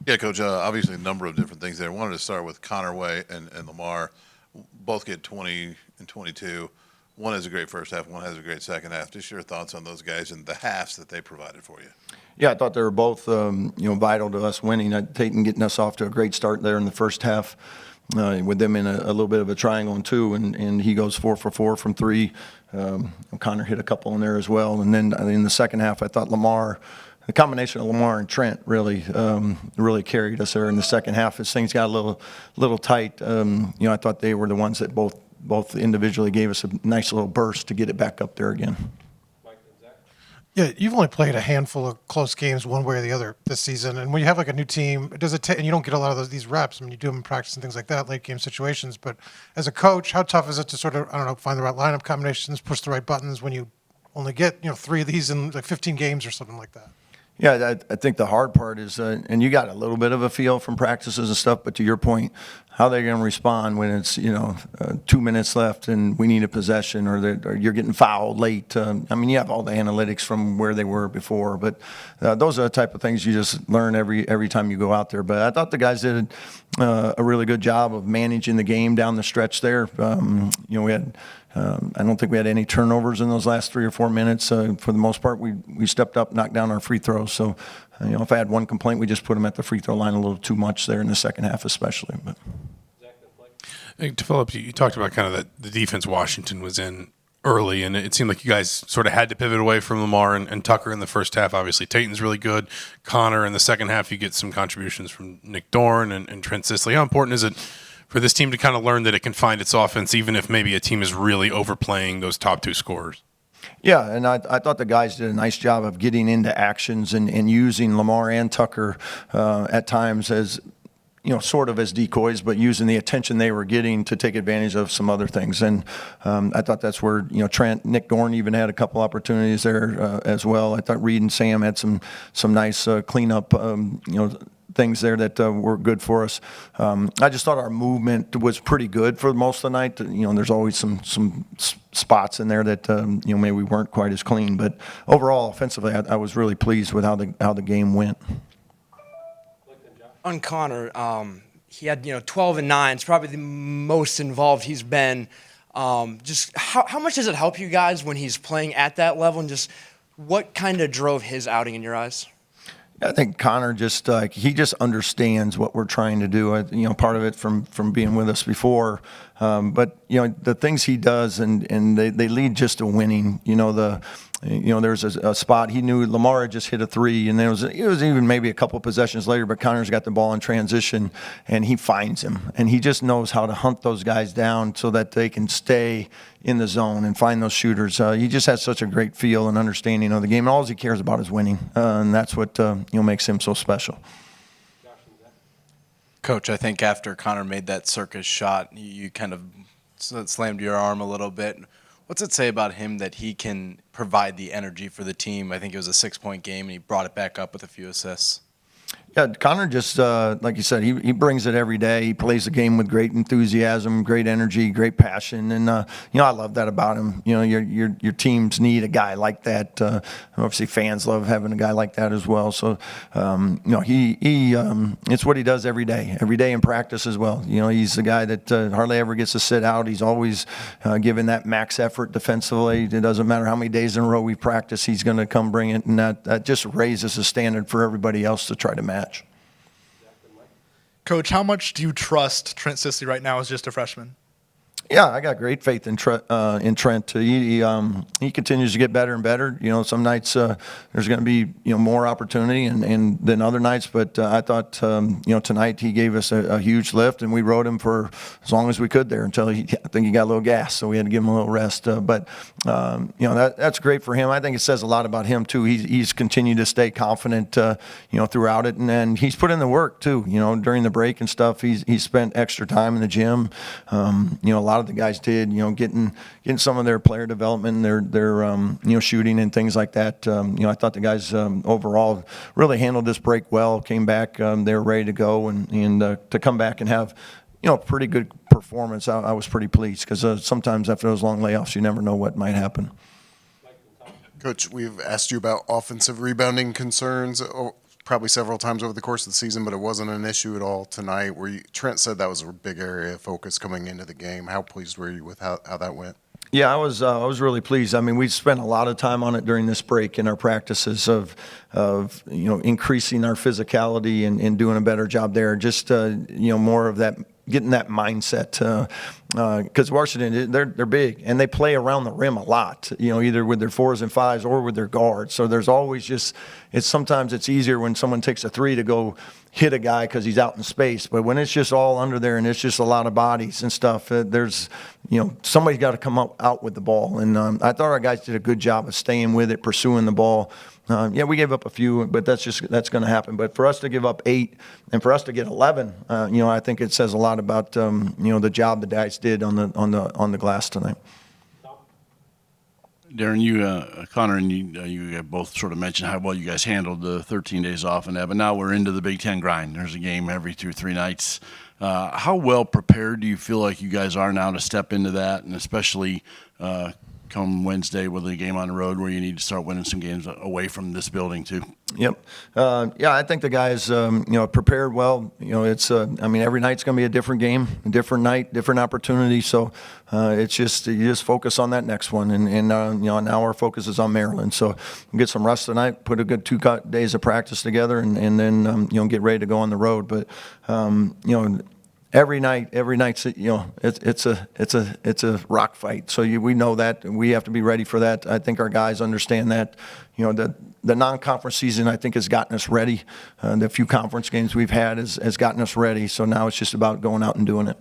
Yeah, Coach. Obviously, a number of different things there. I wanted to start with Connor Way and Lamar. Both get 20 and 22. One has a great first half. One has a great second half. Just your thoughts on those guys and the halves that they provided for you. Yeah, I thought they were both, vital to us winning. Tatum getting us off to a great start there in the first half, with them in a little bit of a triangle and two, and he goes 4 for 4 from three. Connor hit a couple in there as well, and then in the second half, I thought the combination of Lamar and Trent really carried us there in the second half. As things got a little tight, I thought they were the ones that both individually gave us a nice little burst to get it back up there again. Yeah, you've only played a handful of close games one way or the other this season, and when you have like a new team, does it take? And you don't get a lot of these reps. I mean, you do them in practice and things like that, late game situations. But as a coach, how tough is it to sort of find the right lineup combinations, push the right buttons when you only get 3 of these in like 15 games or something like that? Yeah, I think the hard part is, and you got a little bit of a feel from practices and stuff, but to your point, how they're going to respond when it's 2 minutes left and we need a possession, or you're getting fouled late. You have all the analytics from where they were before, but those are the type of things you just learn every time you go out there. But I thought the guys did a really good job of managing the game down the stretch there. We had. I don't think we had any turnovers in those last 3 or 4 minutes. For the most part, we stepped up, knocked down our free throws. So, if I had one complaint, we just put them at the free throw line a little too much there in the second half especially. But. Hey, to Phillips, you talked about kind of the defense Washington was in early, and it seemed like you guys sort of had to pivot away from Lamar and Tucker in the first half. Obviously, Tatum's really good. Connor in the second half, you get some contributions from Nick Dorn and Trent Sisley. How important is it for this team to kind of learn that it can find its offense even if maybe a team is really overplaying those top 2 scorers? Yeah, and I thought the guys did a nice job of getting into actions and using Lamar and Tucker at times as sort of as decoys, but using the attention they were getting to take advantage of some other things. And I thought that's where, Trent, Nick Dorn even had a couple opportunities there as well. I thought Reed and Sam had some nice cleanup, things there that were good for us. I just thought our movement was pretty good for most of the night. There's always some spots in there that maybe we weren't quite as clean, but overall offensively, I was really pleased with how the game went. On Connor, he had 12 and 9. It's probably the most involved he's been. Just how much does it help you guys when he's playing at that level, and just what kind of drove his outing in your eyes? I think Connor just he just understands what we're trying to do. Part of it from being with us before, but the things he does and they lead just to winning. There's a spot he knew Lamar had just hit a 3, and it was even maybe a couple possessions later, but Connor's got the ball in transition and he finds him, and he just knows how to hunt those guys down so that they can stay in the zone and find those shooters. He just has such a great feel and understanding of the game. All he cares about is winning, and that's what makes him so special. Coach, I think after Connor made that circus shot, you kind of slammed your arm a little bit. What's it say about him that he can provide the energy for the team? I think it was a 6-point game, and he brought it back up with a few assists. Yeah, Connor just, like you said, he brings it every day. He plays the game with great enthusiasm, great energy, great passion, and I love that about him. Your teams need a guy like that. Obviously, fans love having a guy like that as well. So, he it's what he does every day in practice as well. He's the guy that hardly ever gets to sit out. He's always giving that max effort defensively. It doesn't matter how many days in a row we practice, he's going to come bring it, and that just raises the standard for everybody else to try to match. Coach, how much do you trust Trent Sisley right now as just a freshman? Yeah, I got great faith in Trent. He continues to get better and better. Some nights there's going to be more opportunity and than other nights, but I thought tonight he gave us a huge lift, and we rode him for as long as we could there until I think he got a little gas, so we had to give him a little rest. But that's great for him. I think it says a lot about him too. He's continued to stay confident throughout it, and he's put in the work too. During the break and stuff, he's spent extra time in the gym. A lot of the guys did, getting some of their player development, their shooting and things like that. I thought the guys overall really handled this break well. Came back, they were ready to go, and to come back and have pretty good performance. I was pretty pleased because sometimes after those long layoffs, you never know what might happen. Coach, we've asked you about offensive rebounding concerns probably several times over the course of the season, but it wasn't an issue at all tonight. Trent said that was a big area of focus coming into the game. How pleased were you with how that went? Yeah, I was really pleased. I mean, we spent a lot of time on it during this break in our practices of increasing our physicality and doing a better job there. Just more of that, getting that mindset. Because Washington, they're big and they play around the rim a lot. Either with their 4s and 5s or with their guards. So there's always sometimes it's easier when someone takes a 3 to go hit a guy because he's out in space. But when it's just all under there and it's just a lot of bodies and stuff, there's somebody's got to come out with the ball. And I thought our guys did a good job of staying with it, pursuing the ball. We gave up a few, but that's going to happen. But for us to give up 8 and for us to get 11, I think it says a lot about the job the guys did on the glass tonight. Darren, Connor, and you both sort of mentioned how well you guys handled the 13 days off and that, but now we're into the Big Ten grind. There's a game every 2 or 3 nights. How well prepared do you feel like you guys are now to step into that, and especially come Wednesday with a game on the road where you need to start winning some games away from this building too? Yep. I think the guys, prepared well. Every night's going to be a different game, a different night, different opportunity. So it's just you just focus on that next one, and now our focus is on Maryland. So we'll get some rest tonight, put a good 2 days of practice together, and then get ready to go on the road. But every night's it's a rock fight. So we know that, and we have to be ready for that. I think our guys understand that. The non-conference season, I think, has gotten us ready. The few conference games we've had has gotten us ready. So now it's just about going out and doing it.